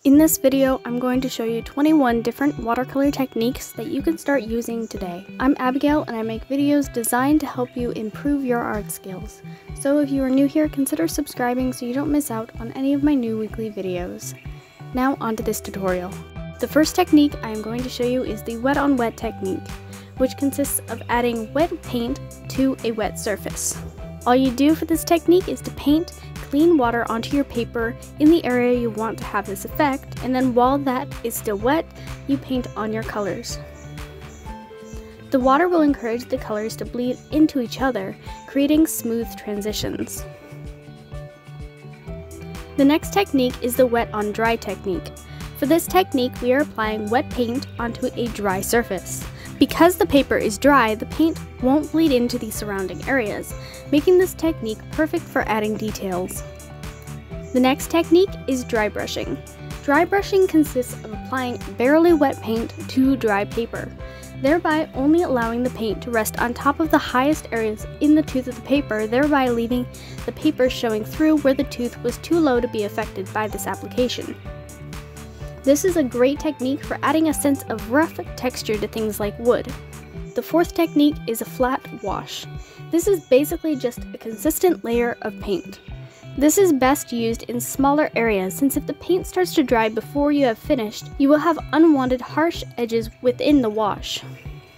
In this video, I'm going to show you 21 different watercolor techniques that you can start using today. I'm Abigail and I make videos designed to help you improve your art skills. So if you are new here, consider subscribing so you don't miss out on any of my new weekly videos. Now onto this tutorial. The first technique I am going to show you is the wet on wet technique, which consists of adding wet paint to a wet surface. All you do for this technique is to paint clean water onto your paper in the area you want to have this effect, and then while that is still wet, you paint on your colors. The water will encourage the colors to bleed into each other, creating smooth transitions. The next technique is the wet on dry technique. For this technique, we are applying wet paint onto a dry surface. Because the paper is dry, the paint won't bleed into the surrounding areas, making this technique perfect for adding details. The next technique is dry brushing. Dry brushing consists of applying barely wet paint to dry paper, thereby only allowing the paint to rest on top of the highest areas in the tooth of the paper, thereby leaving the paper showing through where the tooth was too low to be affected by this application. This is a great technique for adding a sense of rough texture to things like wood. The fourth technique is a flat wash. This is basically just a consistent layer of paint. This is best used in smaller areas, since if the paint starts to dry before you have finished, you will have unwanted harsh edges within the wash.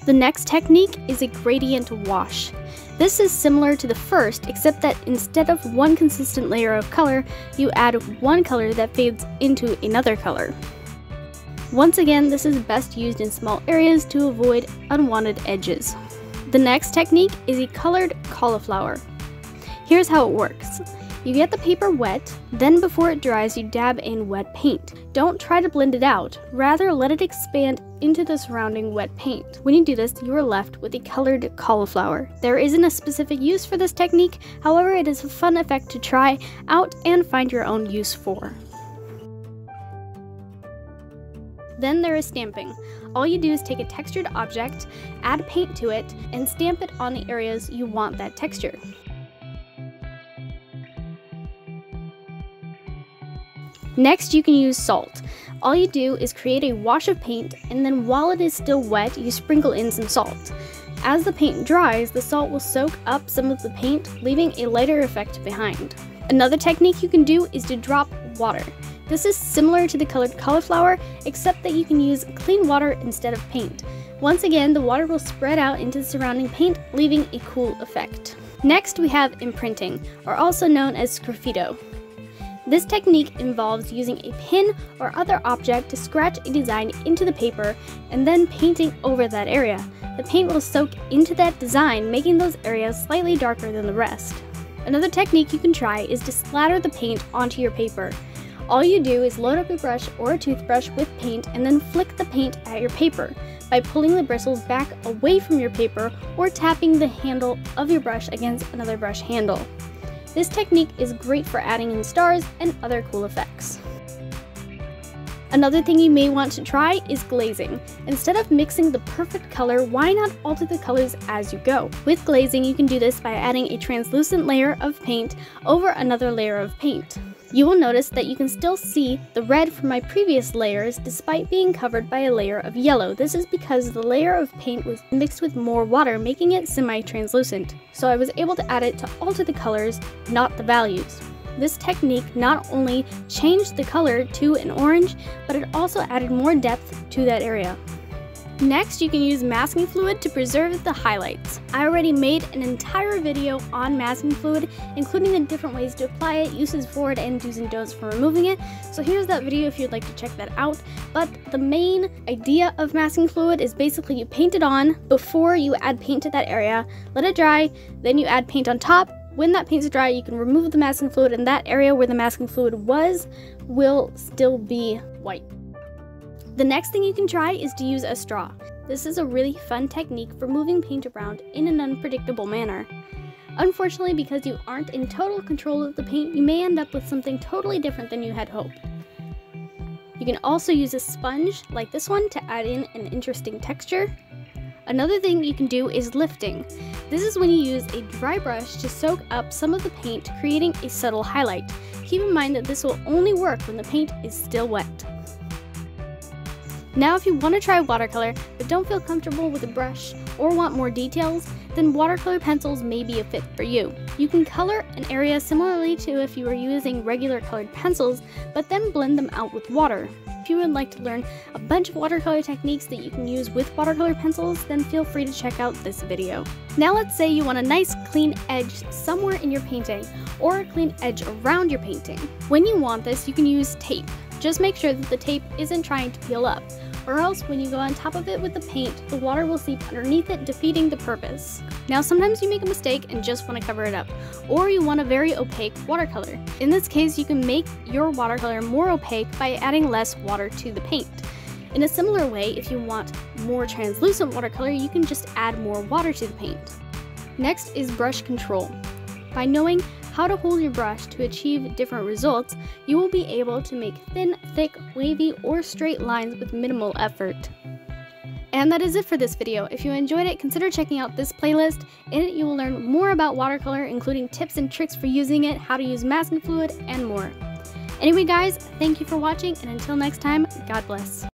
The next technique is a gradient wash. This is similar to the first, except that instead of one consistent layer of color, you add one color that fades into another color. Once again, this is best used in small areas to avoid unwanted edges. The next technique is a colored cauliflower. Here's how it works. You get the paper wet, then before it dries you dab in wet paint. Don't try to blend it out, rather let it expand into the surrounding wet paint. When you do this, you are left with a colored cauliflower. There isn't a specific use for this technique, however it is a fun effect to try out and find your own use for. Then there is stamping. All you do is take a textured object, add paint to it, and stamp it on the areas you want that texture. Next, you can use salt. All you do is create a wash of paint, and then while it is still wet, you sprinkle in some salt. As the paint dries, the salt will soak up some of the paint, leaving a lighter effect behind. Another technique you can do is to drop water. This is similar to the colored cauliflower, except that you can use clean water instead of paint. Once again, the water will spread out into the surrounding paint, leaving a cool effect. Next, we have imprinting, or also known as Sgraffito. This technique involves using a pin or other object to scratch a design into the paper and then painting over that area. The paint will soak into that design, making those areas slightly darker than the rest. Another technique you can try is to splatter the paint onto your paper. All you do is load up a brush or a toothbrush with paint and then flick the paint at your paper by pulling the bristles back away from your paper or tapping the handle of your brush against another brush handle. This technique is great for adding in stars and other cool effects. Another thing you may want to try is glazing. Instead of mixing the perfect color, why not alter the colors as you go? With glazing, you can do this by adding a translucent layer of paint over another layer of paint. You will notice that you can still see the red from my previous layers despite being covered by a layer of yellow. This is because the layer of paint was mixed with more water, making it semi-translucent. So I was able to add it to alter the colors, not the values. This technique not only changed the color to an orange, but it also added more depth to that area. Next, you can use masking fluid to preserve the highlights. I already made an entire video on masking fluid, including the different ways to apply it, uses for it, and do's and don'ts for removing it. So here's that video if you'd like to check that out. But the main idea of masking fluid is basically you paint it on before you add paint to that area, let it dry, then you add paint on top. When that paint's dry, you can remove the masking fluid, and that area where the masking fluid was will still be white. The next thing you can try is to use a straw. This is a really fun technique for moving paint around in an unpredictable manner. Unfortunately, because you aren't in total control of the paint, you may end up with something totally different than you had hoped. You can also use a sponge like this one to add in an interesting texture. Another thing you can do is lifting. This is when you use a dry brush to soak up some of the paint, creating a subtle highlight. Keep in mind that this will only work when the paint is still wet. Now if you want to try watercolor but don't feel comfortable with a brush or want more details, then watercolor pencils may be a fit for you. You can color an area similarly to if you were using regular colored pencils, but then blend them out with water. If you would like to learn a bunch of watercolor techniques that you can use with watercolor pencils, then feel free to check out this video. Now let's say you want a nice clean edge somewhere in your painting, or a clean edge around your painting. When you want this, you can use tape. Just make sure that the tape isn't trying to peel up, or else when you go on top of it with the paint, the water will seep underneath it, defeating the purpose. Now sometimes you make a mistake and just want to cover it up, or you want a very opaque watercolor. In this case, you can make your watercolor more opaque by adding less water to the paint. In a similar way, if you want more translucent watercolor, you can just add more water to the paint. Next is brush control. By knowing how to hold your brush to achieve different results, you will be able to make thin, thick, wavy, or straight lines with minimal effort. And that is it for this video. If you enjoyed it, consider checking out this playlist. In it, you will learn more about watercolor, including tips and tricks for using it, how to use masking fluid, and more. Anyway guys, thank you for watching, and until next time, God bless.